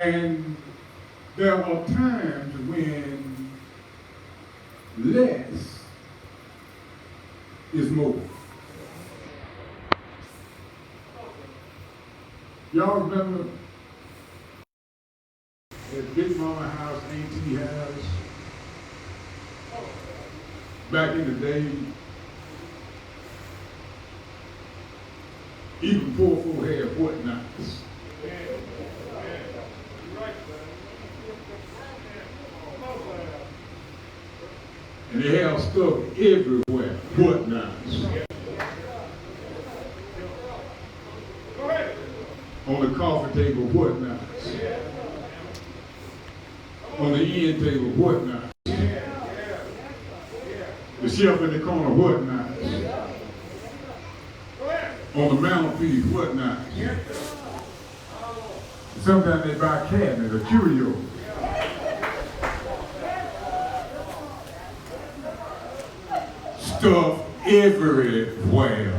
And there are times when less is more. Y'all remember at Big Mama house, Auntie house, back in the day, even poor folk had whatnots. And they have stuff everywhere, whatnots. On the coffee table, whatnots. On the end table, whatnots. The shelf in the corner, whatnots. On the mantelpiece, whatnots. Sometimes they buy cabinets or curios. Stuff everywhere.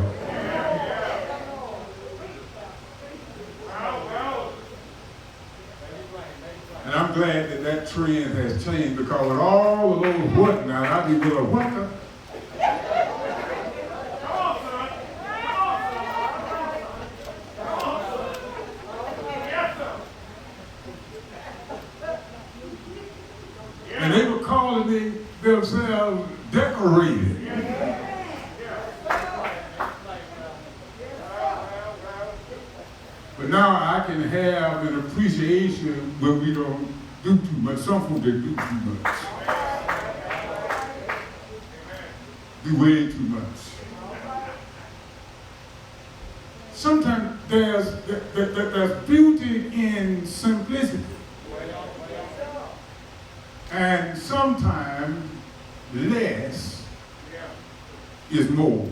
And I'm glad that that trend has changed, because with all of those whatnots, I be with a whatnot. And they were calling themselves decorated. But now I can have an appreciation when we don't do too much. Some folks they do too much. Do way too much. Sometimes there's beauty in simplicity. And sometimes less is more.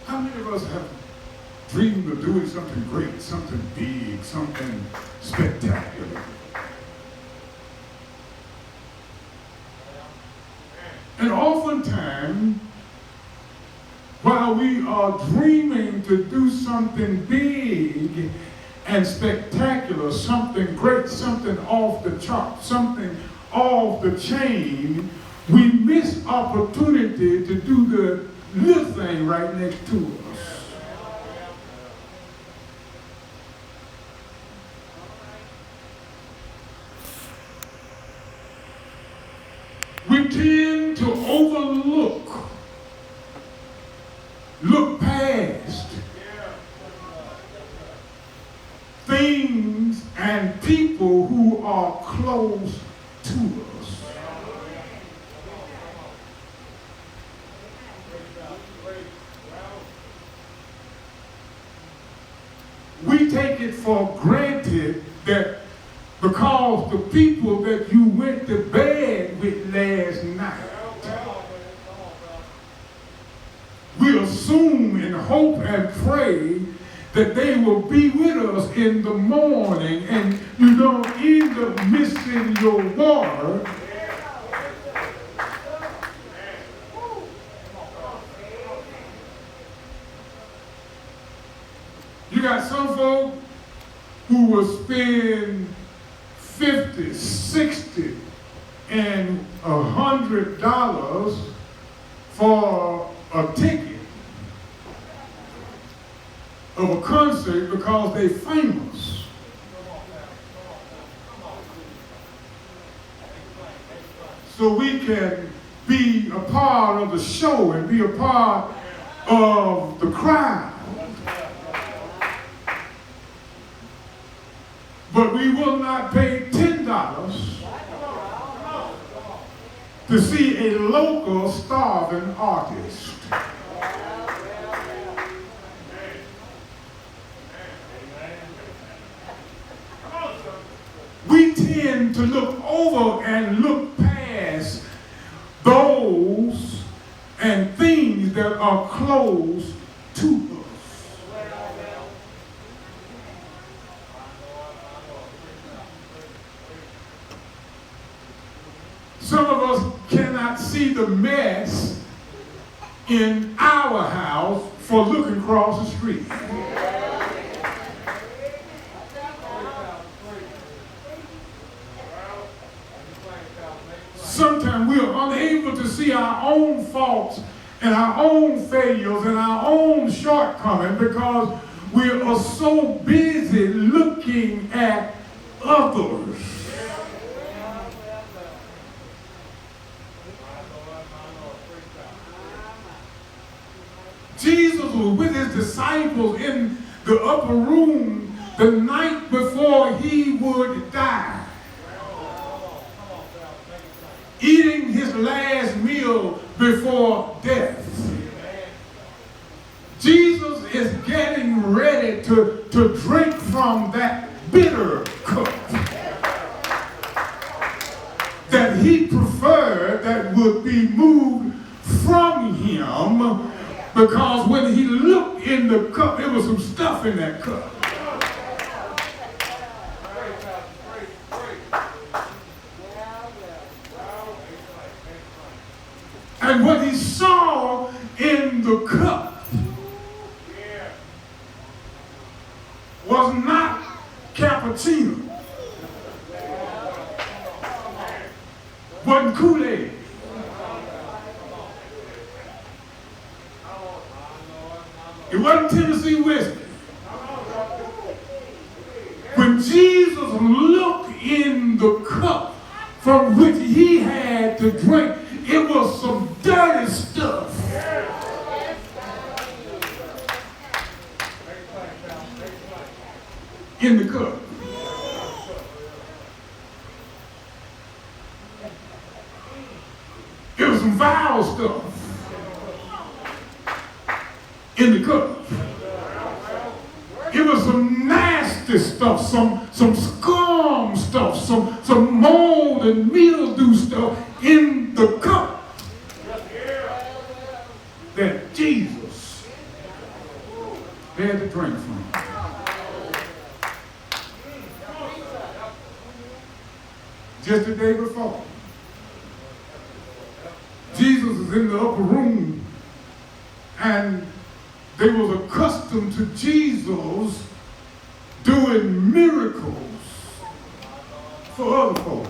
How many of us have dreamed of doing something great, something big, something spectacular? And oftentimes, while we are dreaming to do something big and spectacular, something great, something off the chart, something off the chain, we miss opportunity to do the little thing right next to us. We tend to look past things and people who are close to us. We take it for granted that because the people that you went to bed with last night, we assume and hope and pray that they will be with us in the morning, and you don't end up missing your water. You got some folk who will spend $50, $60, and $100 for a ticket of a concert because they're famous. So we can be a part of the show and be a part of the crowd. But we will not pay $10 to see a local starving artist. We tend to look over and look past those and things that are close to us. Some of us cannot see the mess in our house for looking across the street. sometimes we are unable to see our own faults and our own failures and our own shortcomings because we are so busy looking at others. Jesus was with his disciples in the upper room the night before he would die, eating his last meal before death. Jesus is getting ready to drink from that bitter cup that he preferred that would be moved from him, because when he looked in the cup, there was some stuff in that cup. And what he saw in the cup was not cappuccino, wasn't Kool-Aid. It wasn't Tennessee whiskey. When Jesus looked in the cup from which he had to drink, it was some dirty stuff. In the cup. It was some foul stuff in the cup. It was some nasty stuff, some scum stuff, some mold and mildew stuff in the cup that Jesus had to drink from. Just the day before, Jesus is in the upper room, and they was accustomed to Jesus doing miracles for other folk.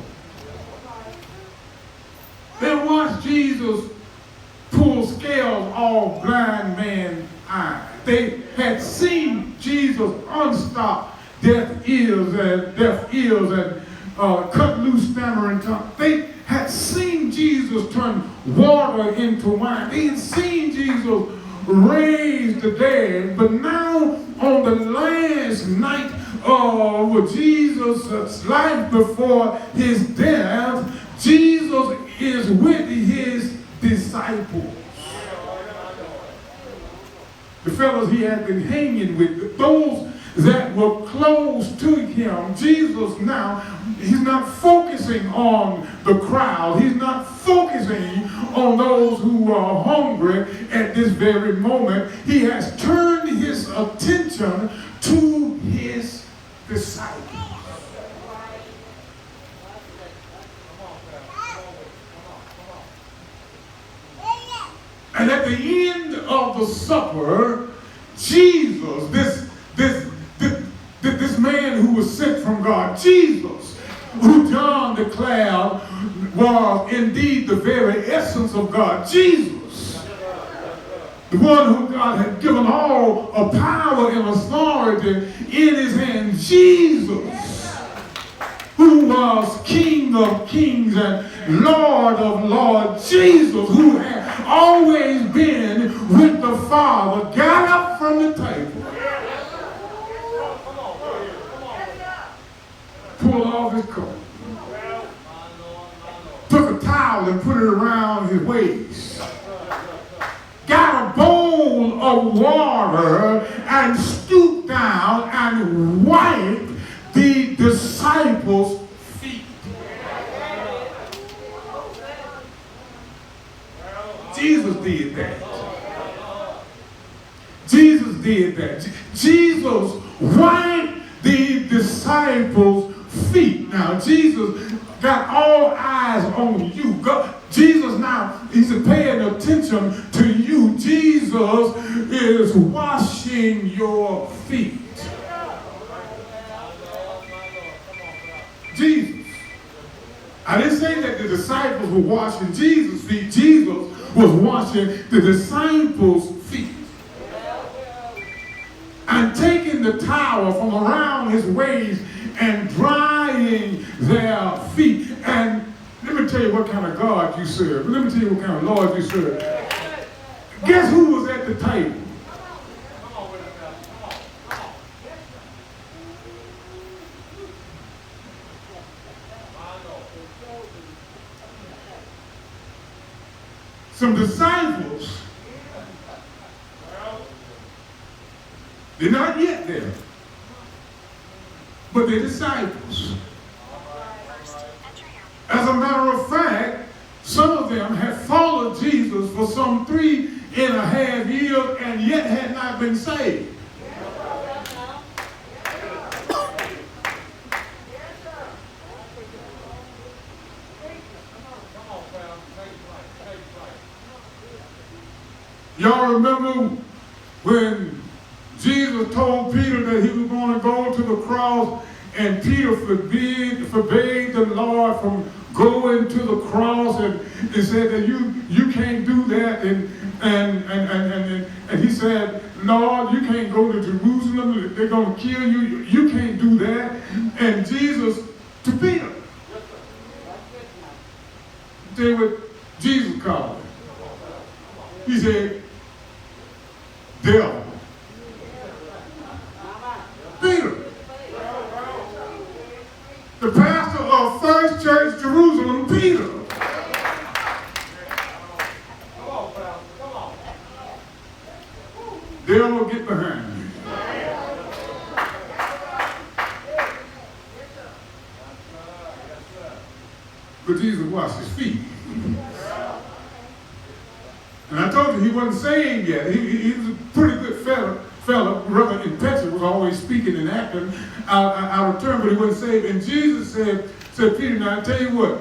They watched Jesus pull scales off blind man's eyes. They had seen Jesus unstop deaf ears and cut loose stammering tongue. They had seen Jesus turn water into wine. They had seen Jesus raise the dead. But now, on the last night of Jesus' life before his death, Jesus is with his disciples. The fellows he had been hanging with, those that were close to him. Jesus now, he's not focusing on the crowd. He's not focusing on those who are hungry at this very moment. He has turned his attention to his disciples. And at the end of the supper, Jesus, this man who was sent from God, Jesus, who John declared was indeed the very essence of God, Jesus, the one who God had given all of power and authority in his hand, Jesus, who was King of kings and Lord of lords, Jesus, who had always been with the Father, got up from the table, pulled off his coat, took a towel and put it around his waist, got a bowl of water and stooped down and wiped the disciples' feet. Jesus did that. Jesus did that. Jesus wiped the disciples' feet. Now, Jesus got all eyes on you. Jesus now, he's paying attention to you. Jesus is washing your feet. Jesus. I didn't say that the disciples were washing Jesus' feet. Jesus was washing the disciples' feet. And taking the towel from around his waist and drying their feet. And let me tell you what kind of God you serve. Let me tell you what kind of Lord you serve. Guess who was at the table? Some disciples. They're not yet there, but they're disciples. As a matter of fact, some of them had followed Jesus for some 3.5 years and yet had not been saved. Y'all remember when Jesus told Peter that he was going to go to the cross, and Peter forbade the Lord from going to the cross, and said that you can't do that, and he said, Lord, you can't go to Jerusalem, they're going to kill you, you can't do that. And Jesus to Peter, they what Jesus called him. He said, devil. Peter, the pastor of First Church Jerusalem, Peter. Devil, get behind me. But Jesus washed his feet. And I told you he wasn't saved yet. He was a pretty good fella. Reverend impetuous, was always speaking and acting out of turn, but he wasn't saved. And Jesus said, Peter, now I tell you what,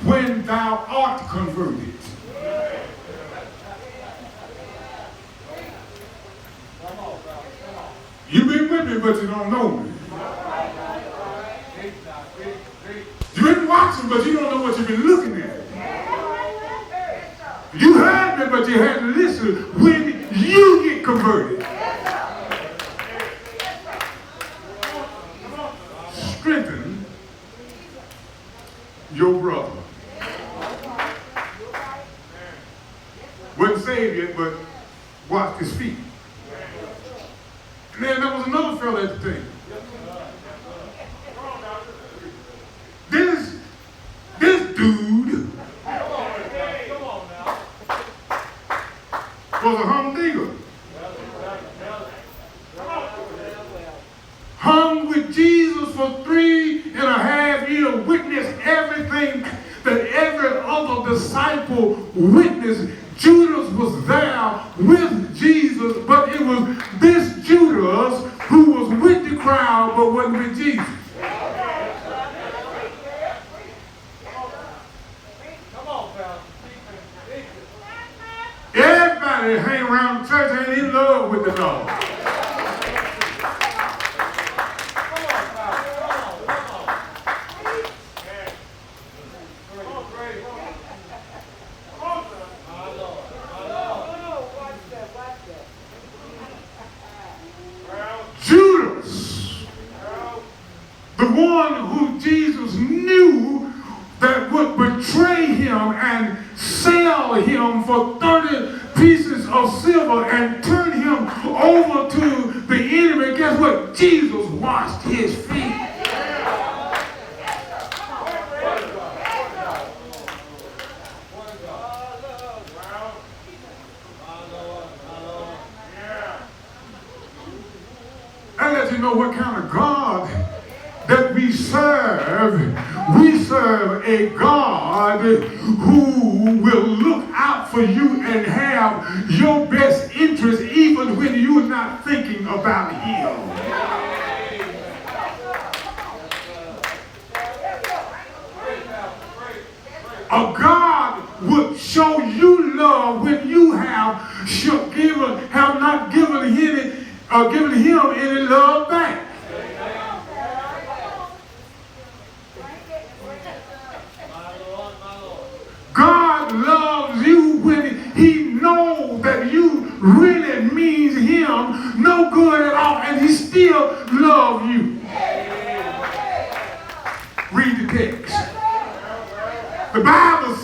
when thou art converted. You've been with me, but you don't know me. You've been watching, but you don't know what you've been looking at. You heard me, but you hadn't listened when you get converted. Strengthen your brother. Wasn't saved yet, but washed his feet. And then there was another fellow at the table. This dude was a humdinger. Hung with Jesus for 3.5 years, witnessed everything that every other disciple witnessed. Judas was there with Jesus, but it was this Judas who was with the crowd but wasn't with Jesus. Everybody hang around the church ain't in love with the Lord. Judas, the one who Jesus knew that would betray him and sell him for 30 pieces of silver and turn him over to the enemy. Guess what? Jesus washed his feet. I let you know what kind of God that we serve. We serve a God who will look out for you and have your best interest even when you're not thinking about him. A God would show you love when you have not given him any love back.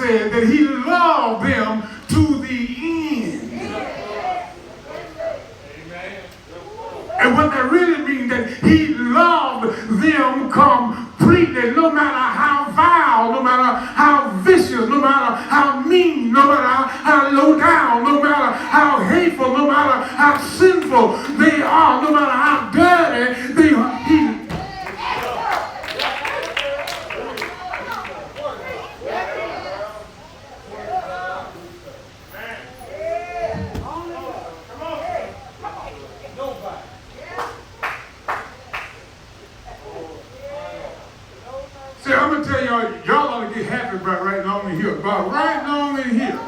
said that he loved them to the end. And what that really means, that he loved them completely, no matter how vile, no matter how vicious, no matter how mean, no matter how low down, no matter how hateful, no matter how sinful they are, no matter how dirty they are. See, I'm going to tell y'all ought to get happy about right now in here. About right now in here.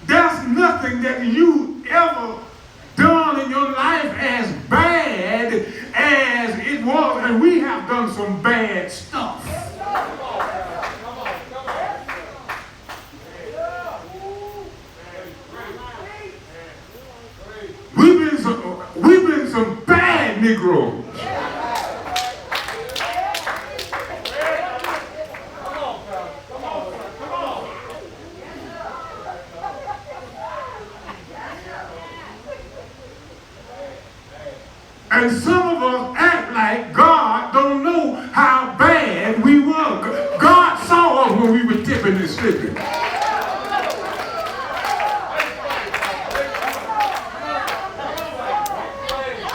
There's nothing that you ever done in your life as bad as it was. And we have done some bad stuff. We've been some bad Negroes. And some of us act like God don't know how bad we were. God saw us when we were tipping and slipping.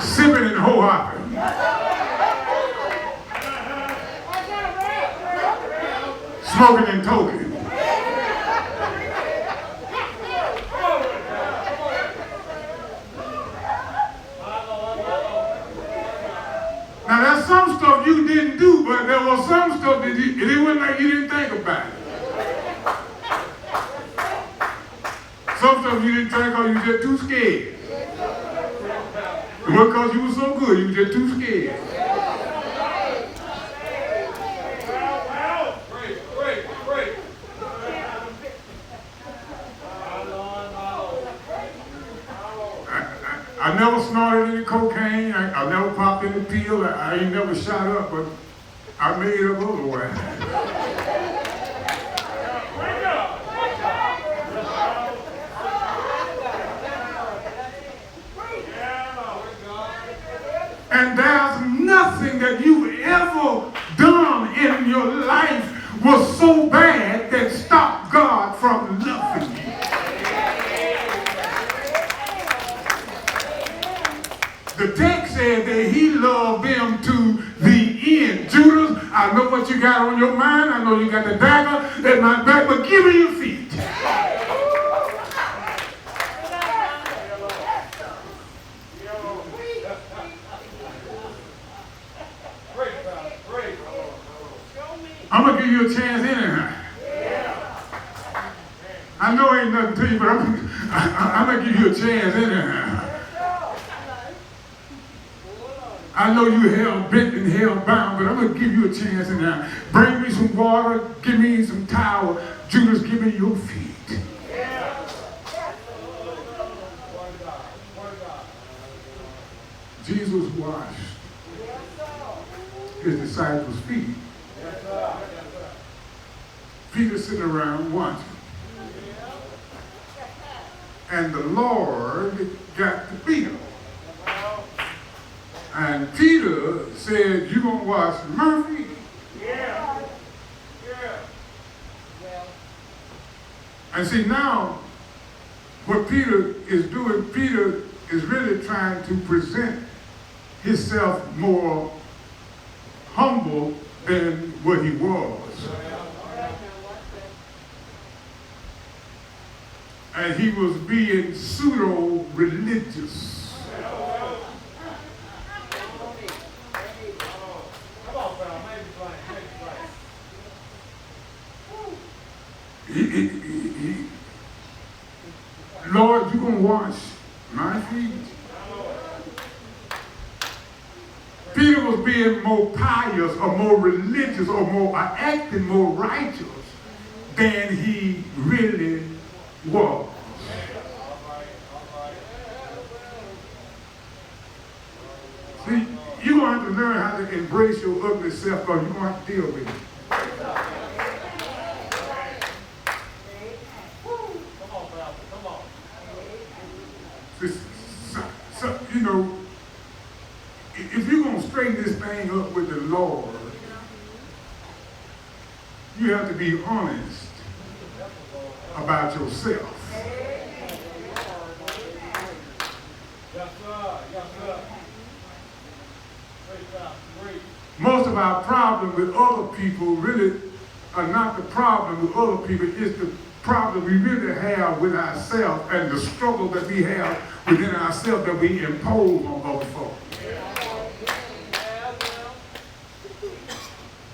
Sipping and ho-hopping. Smoking and toking. Now, there's some stuff you didn't do, but there was some stuff that it wasn't like you didn't think about it. Some stuff you didn't think of, you were just too scared. It wasn't because you were so good, you were just too scared. I never snorted any cocaine. I never popped any pill. I ain't never shot up, but I made it up otherwise. And there's nothing that you've ever done in your life was so bad that stopped God from loving you. The text said that he loved them to the end. Judas, I know what you got on your mind. I know you got the dagger at my back, but give me your feet. I'm going to give you a chance anyhow. I know ain't nothing to you, but I'm going to give you a chance anyhow. I know you hell bent and hell bound, but I'm going to give you a chance anyhow. Bring me some water, give me some towel. Judas, give me your feet. Jesus washed his disciples' feet. Peter sitting around watching. And the Lord got to Peter. And Peter said, "You gonna wash my feet?" Yeah. And see, now what Peter is doing, Peter is really trying to present himself more humble than what he was. And he was being pseudo-religious. Lord, you gonna wash my feet? Peter was being more pious or more religious or more acting more righteous than he really was. See, you're going to have to learn how to embrace your ugly self, because you're going to have to deal with it. if you're going to straighten this thing up with the Lord, you have to be honest about yourself. Most of our problem with other people really are not the problem with other people. It's the problem we really have with ourselves and the struggle that we have within ourselves that we impose on other folks.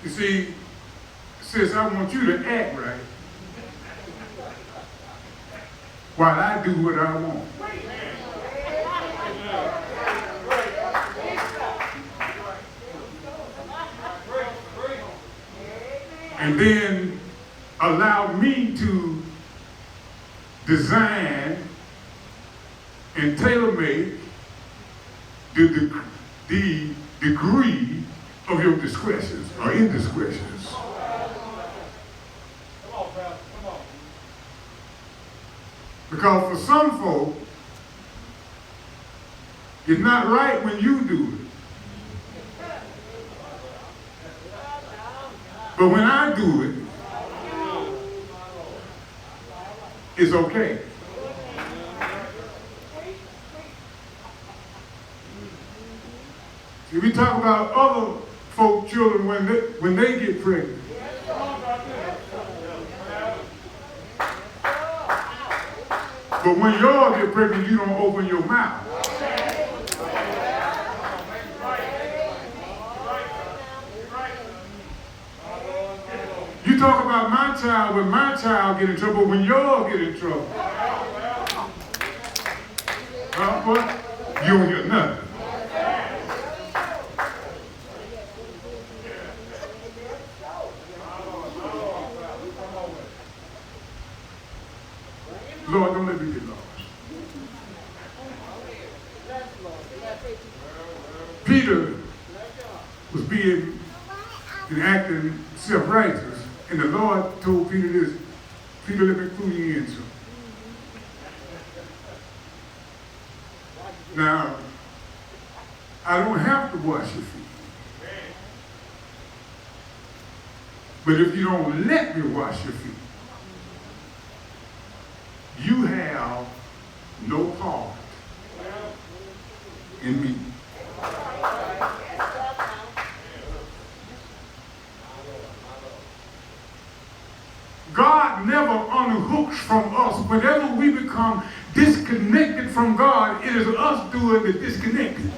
You see, sis, I want you to act right while I do what I want. And then allow me to design and tailor-make the degree of your discretions or indiscretions. Come on, pal. Come on. Because for some folk, it's not right when you do it. But when I do it, it's okay. See, we talk about other folk children when they get pregnant. But when y'all get pregnant, you don't open your mouth. You talk about my child when my child get in trouble, when y'all get in trouble. What? You don't hear nothing. Lord, don't let me get lost. Peter was being and acting self-righteous. And the Lord told Peter this, Peter, let me clue you in something. Now, I don't have to wash your feet. But if you don't let me wash your feet, you have no part in me. God never unhooks from us. Whenever we become disconnected from God, it is us doing the disconnecting.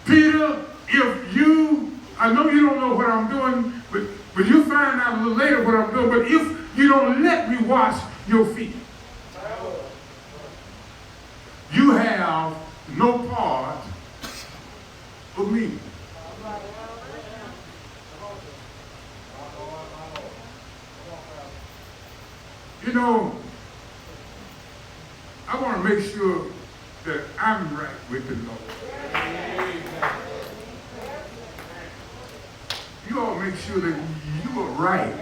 Peter, I know you don't know what I'm doing, but you find out a little later what I'm doing, but if you don't let me wash your feet, you have no part of me. You know, I want to make sure that I'm right with the Lord. You all make sure that you are right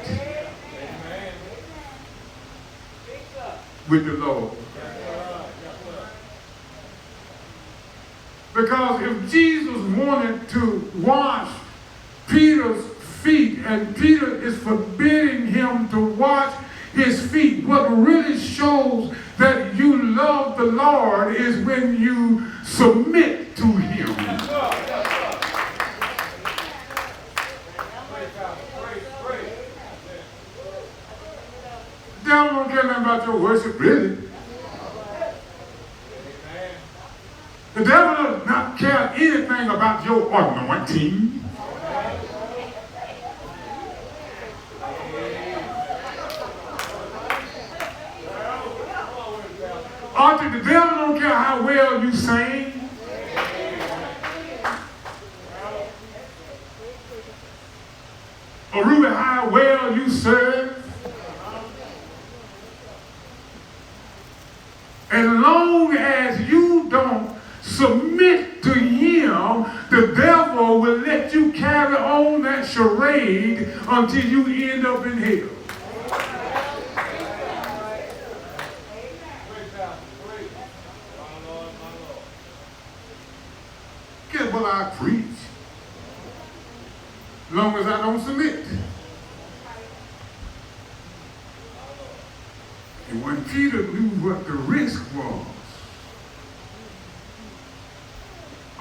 with the Lord. Because if Jesus wanted to wash Peter's feet and Peter is forbidding him to wash his feet, what really shows that you love the Lord is when you submit to him. The devil don't care nothing about your worship, really. The devil does not care anything about your anointing. Arthur, the devil don't care how well you sing. Or Ruby, how well you serve. As long as you don't submit to him, the devil will let you carry on that charade until you end up in hell. gospel I preach, as long as I don't submit. And when Peter knew what the risk was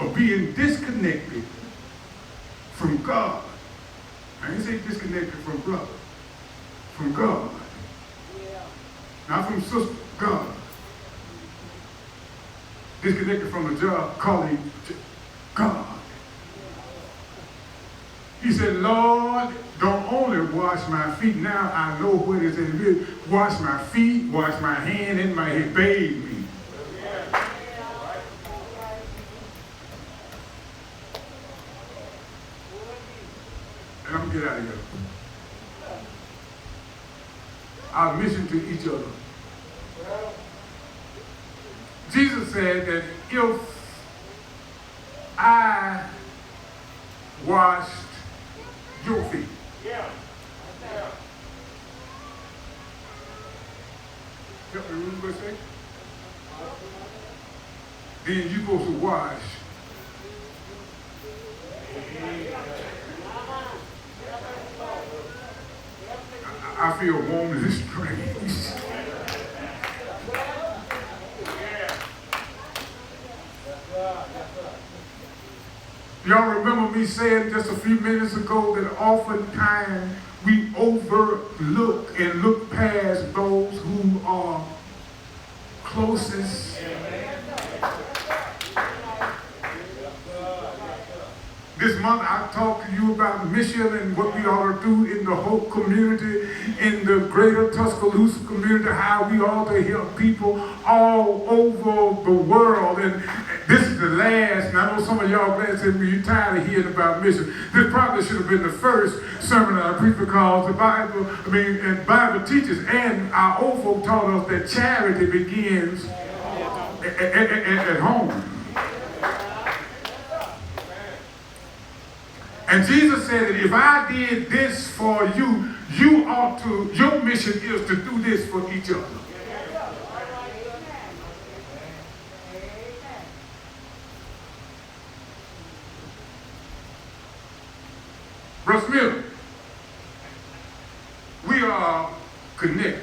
of being disconnected from God, I didn't say disconnected from brother, from God, not from sister, God. Disconnected from a job, colleague, God. He said, Lord, don't only wash my feet. Now I know what is in me. Wash my feet, wash my hand and my head. Bathe me. And I'm going to get out of here. Our mission to each other. Jesus said that if I washed your feet, help me remember what I say? Then you're supposed to wash. I feel warm in this place. Y'all remember me saying just a few minutes ago that oftentimes we overlook and look past those who are closest. This month I talked to you about mission and what we ought to do in the Holt community, in the greater Tuscaloosa community, how we ought to help people all over the world. And this is the last, and I know some of y'all glad to be tired of hearing about mission. This probably should have been the first sermon that I preached because the Bible teaches, and our old folk taught us that charity begins at home. And Jesus said that if I did this for you, you ought to, your mission is to do this for each other. Brother Smith, we are connected.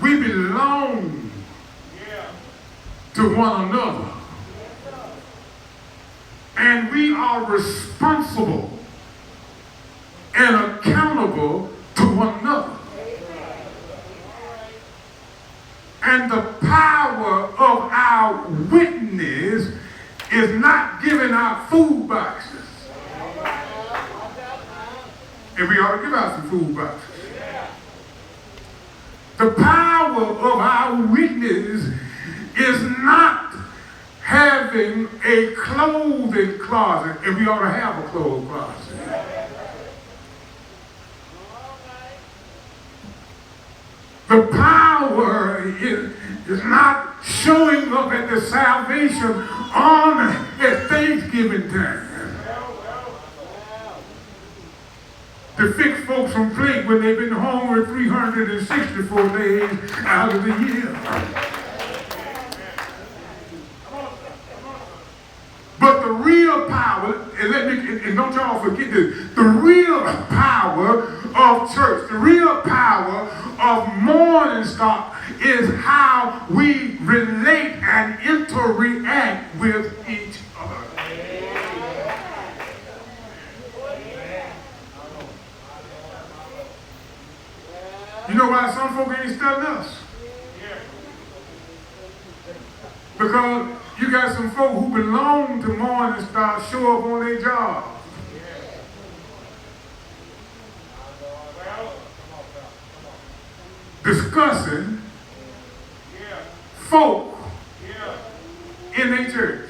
We belong to one another. And we are responsible and accountable to one another. And the power of our witness is not giving out food boxes. And we ought to give out some food boxes. The power of our witness is not having a clothing closet, and we ought to have a clothing closet. The power is not showing up at the salvation at Thanksgiving time. To fix folks from plague when they've been hungry 364 days out of the year. But the real power, and don't y'all forget this, the real power of church, the real power of Morning Star is how we relate and interact with each other. You know why some folk ain't studying us? Because you got some folk who belong to Morning Star show up on their job. Discussing folk in their church.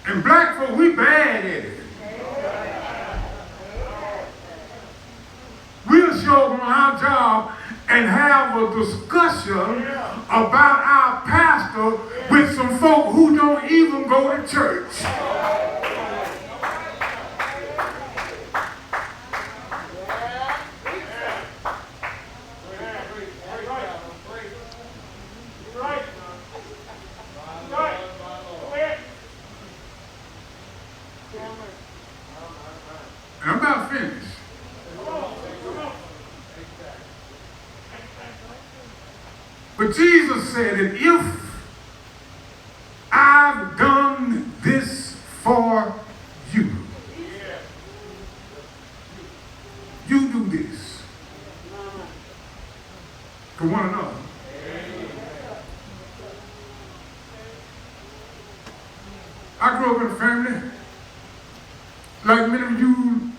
And black folk, we bad at it. We'll show up on our job and have a discussion about our pastor with some folk who don't even go to church. And I'm about finished. But Jesus said that if I've done this for you, you do this for one another. I grew up in a family, like many of you,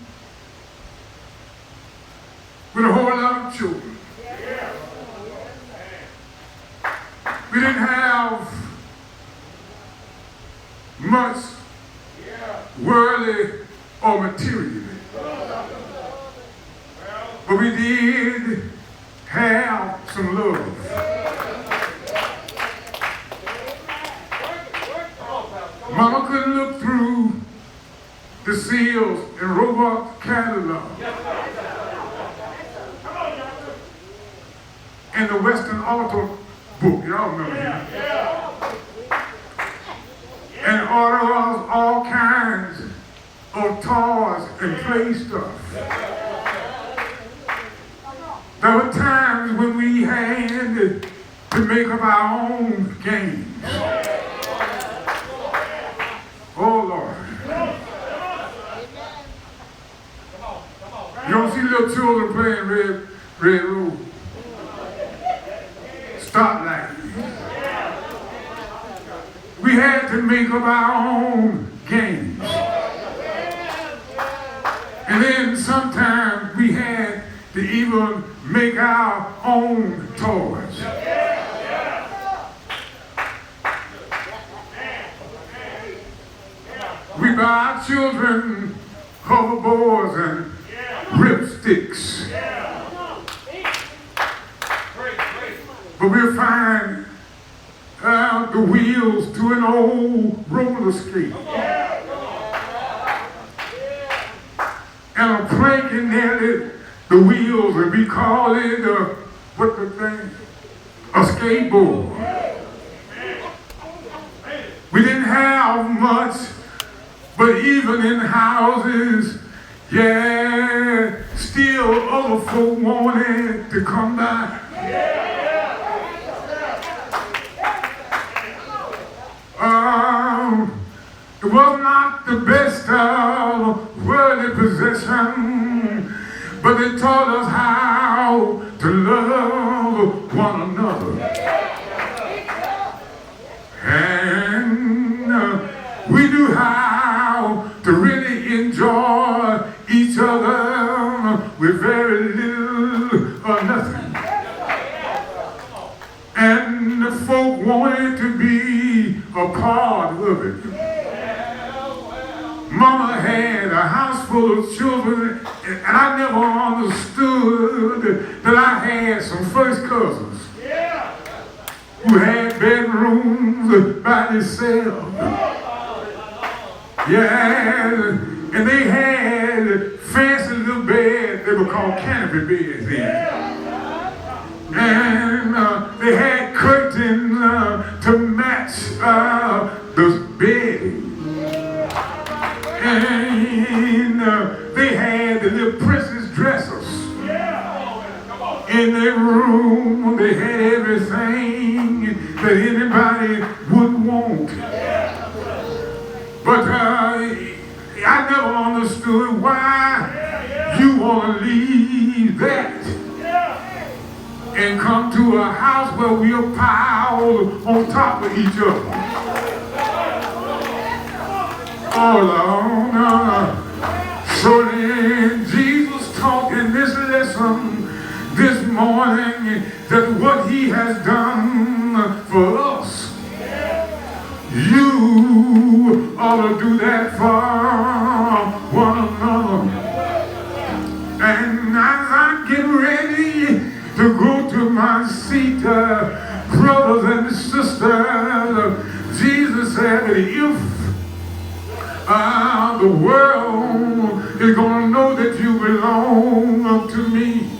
with a whole lot of children. We didn't have much worldly or materially, but we did have some love. Mama couldn't look through the seals in Robart's catalog and the Western Auto book, y'all remember him? And order us all kinds of toys and play stuff. There were times when we had to make up our own games. Oh Lord. You don't see little children playing red road. Stoplight. We had to make up our own games. And then sometimes we had to even make our own toys. We buy our children hoverboards and ripsticks. But we'll find the wheels to an old roller skate. And a plank in there, the wheels, and we call it, what the thing? A skateboard. We didn't have much, but even in houses, still other folk wanted to come by. It was not the best of worldly possession, but they taught us how to love one another. And we knew how to really enjoy each other with very little or nothing. And the folk wanted to be a part of it. Mama had a house full of children, and I never understood that I had some first cousins who had bedrooms by themselves. And they had fancy little beds, they were called canopy beds then. And they had curtains to match the bed. And they had the little princess dressers in their room. They had everything that anybody would want. But I never understood why you want to leave that and come to a house where we are piled on top of each other. Oh Lord, so then Jesus taught in this lesson this morning that what he has done for us, you ought to do that for one another. And as I get ready to go to my seat. Brothers and sisters, Jesus said that if the world is going to know that you belong to me,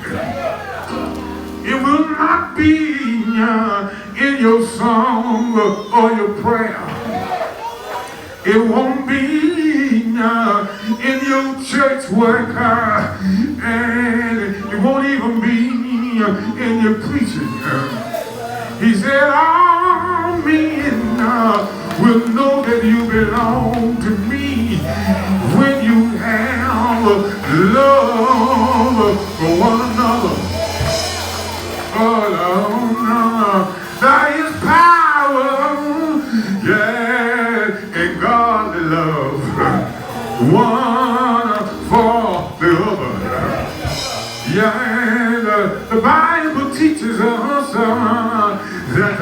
it will not be in your song or your prayer. It won't be in your church work, and it won't even be in your preaching. He said, all men will know that you belong to me when you have love for one another. Oh, there is power, yeah, in godly love, one for the other. Yeah, the Bible teaches us that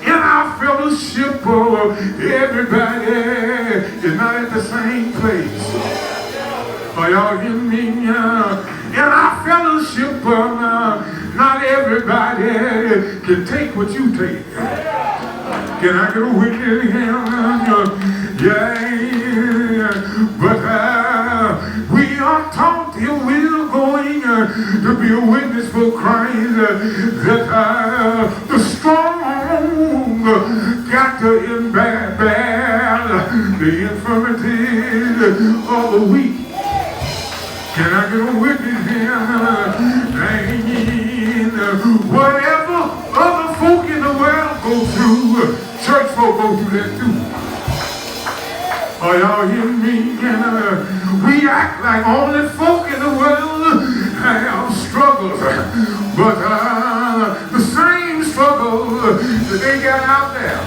in our fellowship, everybody is not at the same place. Are y'all hearing me? In our fellowship, not everybody can take what you take. Can I get a witness here? Yeah, but we are taught here we're going to be a witness for Christ, that the strong got to bear the infirmities of the weak. Can I get a witness here? Whatever other folk in the world go through, church folk go through that too. Are y'all hearing me? We act like only folk in the world have struggles, but the same struggle that they got out there.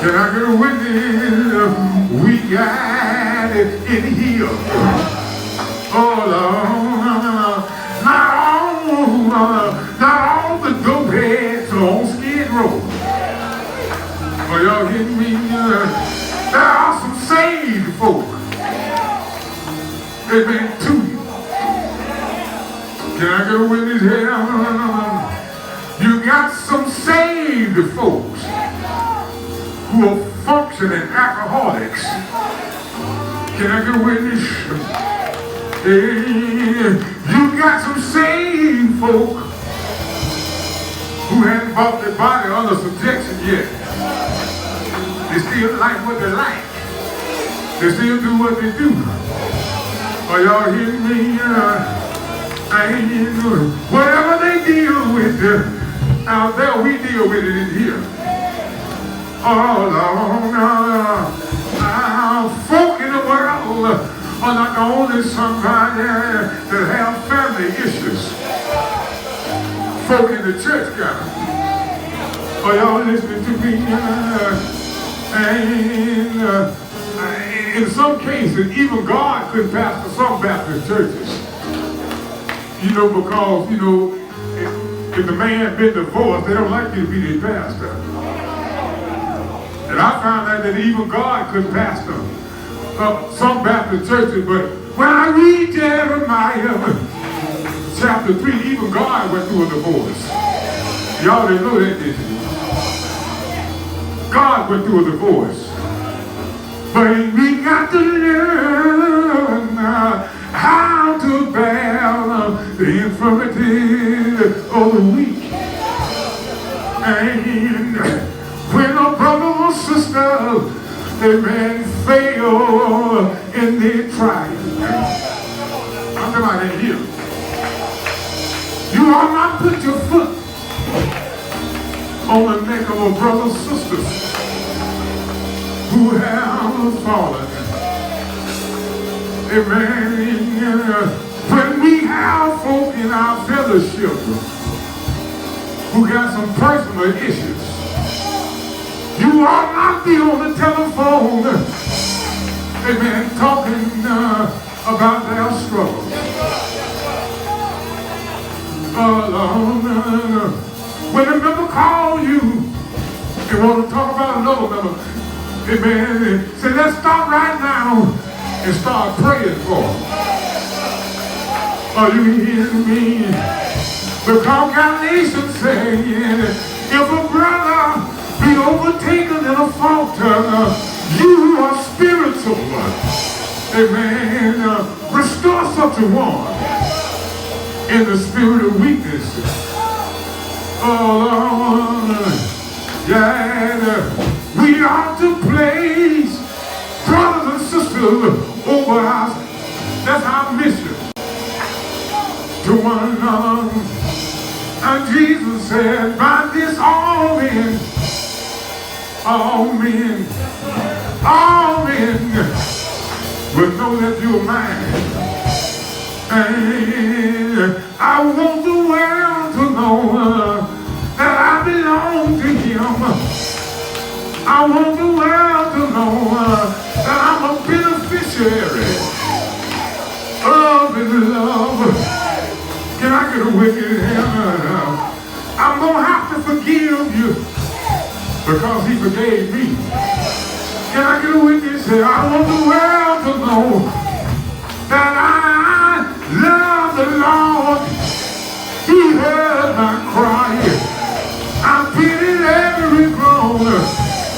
Can I get a witness? We got it in here. Oh Lord, not all the dope heads on Skid Row. Are y'all hearing me? There are some saved folk. Amen to you. Can I get a witness here? You got some saved folks who are functioning alcoholics. Can I get a witness? You got some saved folk who hadn't brought their body under subjection yet. They still like what they like. They still do what they do. Are y'all hearing me? I ain't even doing it. Whatever they deal with out there, we deal with it in here. Oh, Lord, folk in the world are not the only somebody that have family issues. Folk in the church got them. Are y'all listening to me? And in some cases, even God couldn't pastor some Baptist churches. Because, if the man been divorced, they don't like you to be their pastor. And I found out that even God couldn't pastor some Baptist churches, but when I read Jeremiah chapter 3, even God went through a divorce. Y'all didn't know that, did you? God went through a divorce. But we got to learn how to bear the infirmity of the weak. And when a brother or sister, amen, fail in their trial, I'm talking about in here. You ought not put your foot on the neck of a brother or sister who have fallen. Amen. When we have folk in our fellowship who got some personal issues, you ought not be on the telephone, amen, talking about their struggles. When a member call you and want to talk about another member, amen, say, let's stop right now and start praying for them. Are you hearing me? The congregation saying, if a brother be overtaken in a fault, you are spiritual. Amen. Restore such a one in the spirit of weakness. Oh Lord, yeah, we ought to place brothers and sisters over us. That's our mission to one another. And Jesus said, by this all men will know that you are mine. And I want the world to know that I belong to him. I want the world to know that I'm a beneficiary of his love. Can I get a wicked hand? I'm going to have to forgive you because he forgave me. Can I get a witness here? I want the world to know that I love the Lord. He heard my cry. I pitied every groan.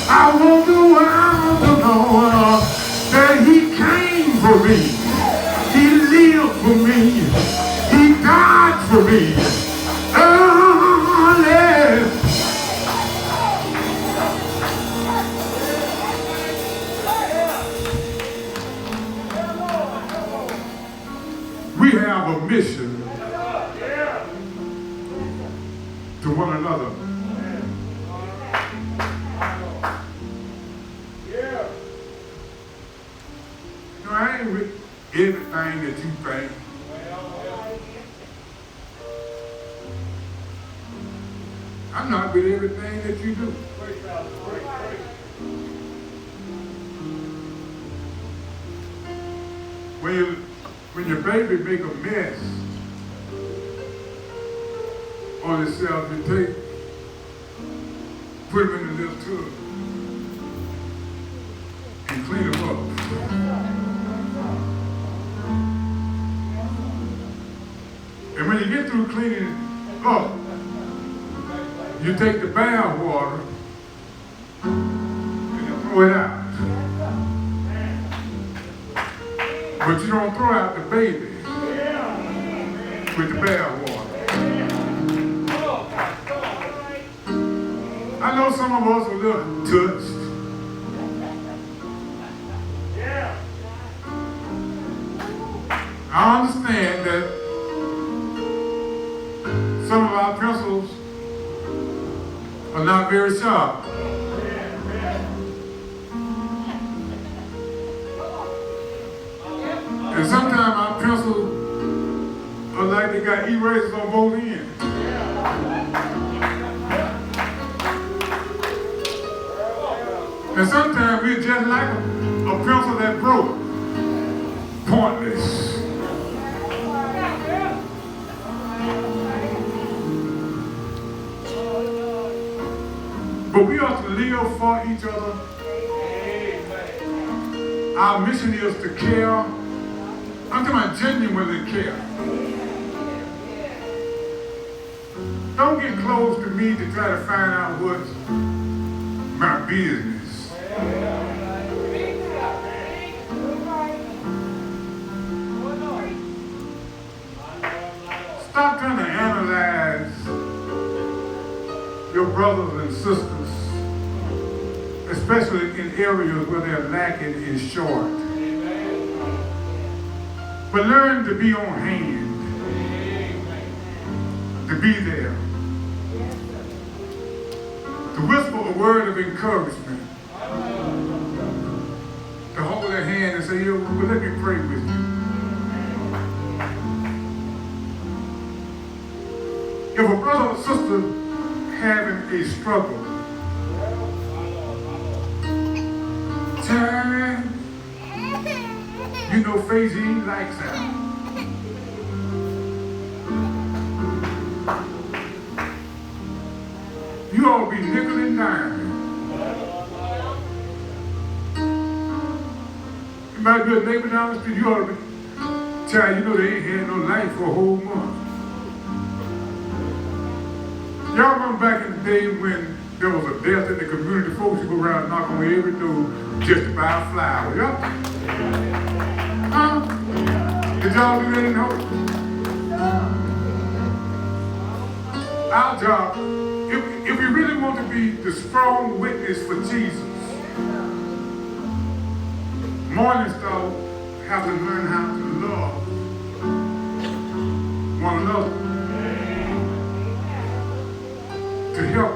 I want the world to know that he came for me. He lived for me. He died for me. Oh, yeah. We have a mission to one another. You know, I ain't with everything that you think. I'm not with everything that you do. When your baby make a mess on itself, you put him in the little tub and clean him up. And when you get through cleaning up, you take the bath water and you throw it out. But you don't throw out the baby with the bath water. I know some of us are a little touched. I understand that some of our pencils are not very sharp. And sometimes our pencils are like they got erasers on both ends. And sometimes we're just like a pencil that broke. Pointless. But we ought to live for each other. Our mission is to care. I'm talking about genuinely care. Don't get close to me to try to find out what's my business. Stop trying to analyze your brothers and sisters, especially in areas where they're lacking and short. But learn to be on hand, to be there, to whisper a word of encouragement, to hold their hand and say, yo, well, let me pray with you. If a brother or sister having a struggle, time, you know, phase he likes that. You ought to be nickel and diming. You might be a neighbor down the street, you ought to be Child, you know they ain't had no light for a whole month. Y'all remember back in the day when there was a death in the community, folks would go around and knock on every door just to buy a flower. Y'all? Huh? Did y'all do that in Holt? Our job, if we really want to be the strong witness for Jesus, Morning Star have to learn how to love one another, to help